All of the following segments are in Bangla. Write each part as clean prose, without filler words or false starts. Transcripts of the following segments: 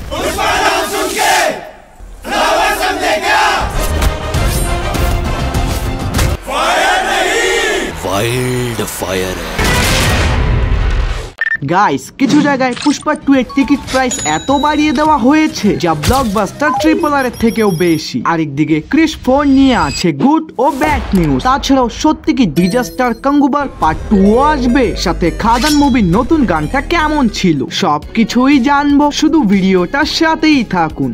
पुष्पा नाम सुन के रावण समझे क्या? फायर नहीं, वाइल्ड फायर है। গাইস কিছু জায়গায় পুষ্পা 2 এর টিকিট প্রাইস এত বাড়িয়ে দেওয়া হয়েছে যা ব্লকবাস্টার ট্রিপল আর এর থেকেও বেশি। আরেকদিকে ক্রিস 4 নিয়ে আছে গুড ও ব্যাড নিউজ। তাছাড়াও সত্যি কি ডিজাস্টার কাঙ্গুবার পার্ট 2 আসবে? সাথে খাদান মুভির নতুন গানটা কেমন ছিল সবকিছুই জানবো, শুধু ভিডিওটার সাথেই থাকুন।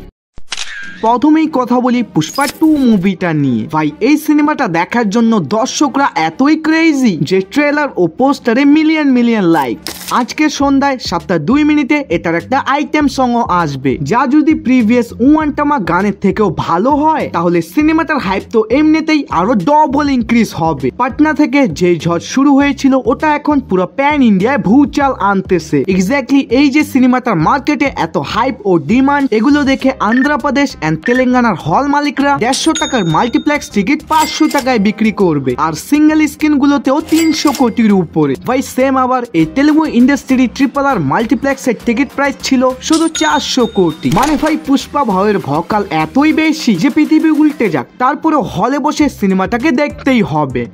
প্রথমেই কথা বলি পুষ্পা 2 মুভিটা নিয়ে। ভাই এই সিনেমাটা দেখার জন্য দর্শকরা এতই ক্রেজি যে ট্রেলার ও পোস্টারে মিলিয়ন লাইক। আজকে সন্ধ্যায় 7:02 এটার একটা আইটেম সংও আসবে, যা যদি প্রিভিয়াস উয়ান্টামা গানের থেকেও ভালো হয় তাহলে সিনেমাটার হাইপ তো এমনিতেই আরো ডবল ইনক্রিজ হবে। পাটনা থেকে যে ঝড় শুরু হয়েছিল ওটা এখন পুরো প্যান ইন্ডিয়ায় ভূচাল আনতেছে। এক্স্যাক্টলি এই যে সিনেমাটার মার্কেটে এত হাইপ ও ডিমান্ড, এগুলো দেখে অন্ধ্রপ্রদেশ এন্ড তেলেঙ্গানার হল মালিকরা 150 টাকার মাল্টিপ্লেক্স টিকিট 500 টাকায় বিক্রি করবে, আর সিঙ্গেল স্ক্রিন গুলোতেও 300 কোটির উপরে। ভাই সেম আবার এই তেলুগু ইন্ডাস্ট্রি ট্রিপল আর মাল্টিপ্লেক্সের টিকিট প্রাইস ছিল শুধু 400 কোটি। মানে ভাই পুষ্পা ভাইয়ের ভকাল এতই বেশি যে পৃথিবী উল্টে যাক তারপরেও হলে বসে সিনেমাটাকে দেখতেই হবে।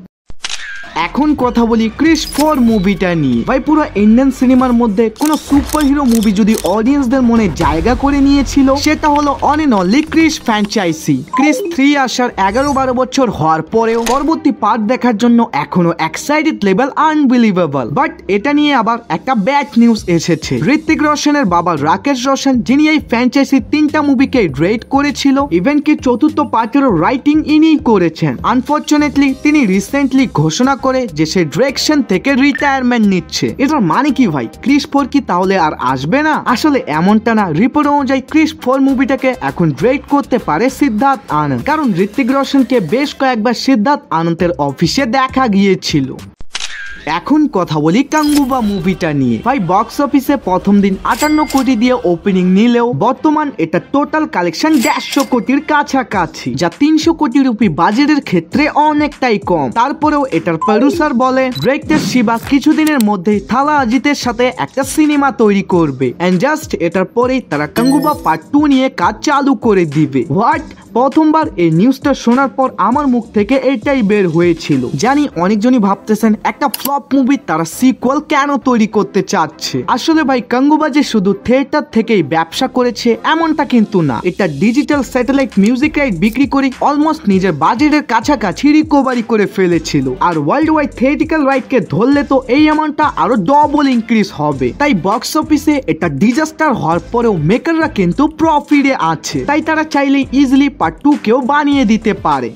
এখন কথা বলি ক্রিস 4 মুভিটা নিয়ে। ভাই পুরো ইন্ডিয়ান সিনেমার মধ্যে কোন সুপার হিরো মুভি যদি অডিয়েন্সদের মনে জায়গা করে নিয়েছিল সেটা হলো one and only Krrish franchise. Krrish 3 আসার 11-12 বছর হওয়ার পরেও পরবর্তী পার্ট দেখার জন্য এখনো এক্সাইটেড লেভেল আনবিলিভেবল। বাট এটা নিয়ে আবার একটা ব্যাড নিউজ এসেছে। ঋত্বিক রোশনের বাবা রাকেশ রোশন, যিনি এই ফ্র্যাঞ্চাইজির 3টা মুভিকে ডিরেক্ট করেছিল, ইভেন কি 4র্থ পার্টেরও রাইটিং ইনিই করেছেন। আনফরচুনেটলি তিনি রিসেন্টলি ঘোষণা করে যে সে ডিরেকশন থেকে রিটায়ারমেন্ট নিচ্ছে। এটার মানে কি ভাই, ক্রিস 4 কি তাহলে আর আসবে না? আসলে এমনটা না। রিপোর্ট অনুযায়ী ক্রিস 4 মুভিটাকে এখন ডিরেক্ট করতে পারে সিদ্ধার্থ আনন্দ, কারণ ঋত্বিক রোশনকে বেশ কয়েকবার সিদ্ধার্থ আনন্দের অফিসে দেখা গিয়েছিল। এখন কথা বলি কাঙ্গুবা মুভিটা নিয়ে। ভাই বক্স অফিসে প্রথম দিন 58 কোটি দিয়ে ওপেনিং নিলেও বর্তমান এটা টোটাল কালেকশন 150 কোটির কাছাকাছি, যা 300 কোটি রুপি বাজেটের ক্ষেত্রে অনেকটাই কম। তারপরেও এটার প্রডিউসার বলে ডিরেক্টর শিবা কিছুদিনের মধ্যেই থালা অজিতের সাথে একটা সিনেমা তৈরি করবে, এন্ড জাস্ট এটার পরেই তারা কাঙ্গুবা পার্ট 2 নিয়ে কাজ চালু করে দিবে। হোয়াট? প্রথমবার এই নিউজটা শোনার পর আমার মুখ থেকে এটাই বের হয়েছিল। জানি অনেকজনই ভাবতেছেন একটা ফ্লপ মুভি তারা সিকুয়েল কেন তৈরি করতে চাচ্ছে। আসলে ভাই কাঙ্গুবা যে শুধু থিয়েটার থেকেই ব্যবসা করেছে এমনটা কিন্তু না। এটা ডিজিটাল স্যাটেলাইট মিউজিক রাইট বিক্রি করে অলমোস্ট নিজের বাজেটের কাছাকাছি রিকভারি করে ফেলেছিল। আর ওয়ার্ল্ড ওয়াইড থিয়েটিক্যাল রাইটকে ধরলে তো এই অ্যামাউন্টটা আরো ডবল ইনক্রিজ হবে। তাই বক্স অফিসে এটা ডিজাস্টার হওয়ার পরেও মেকাররা কিন্তু প্রফিটে আছে, তাই তারা চাইলেই ইজিলি পার্ট 2 কেও বানিয়ে দিতে পারে।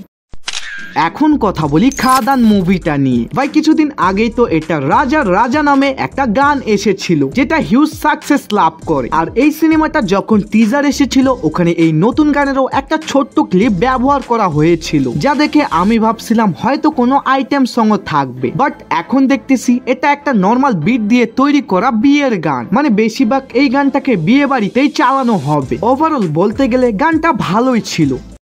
এখন কথা বলি খাদান মুভিটা নিয়ে। ভাই কিছুদিন আগেই তো এটা রাজা নামে একটা গান এসেছিল যেটা হিউজ সাকসেস লাভ করে, আর এই সিনেমাটা যখন টিজার এসেছিল ওখানে এই নতুন গানেরও একটা ছোট্ট ক্লিপ ব্যবহার করা হয়েছিল, যা দেখে আমি ভাবছিলাম হয়তো কোনো আইটেম সং থাকবে। বাট এখন দেখতেছি এটা একটা নর্মাল বিট দিয়ে তৈরি করা বিয়ের গান। মানে বেশিরভাগ এই গানটাকে বিয়ে বাড়িতেই চালানো হবে। ওভারঅল বলতে গেলে গানটা ভালোই ছিল।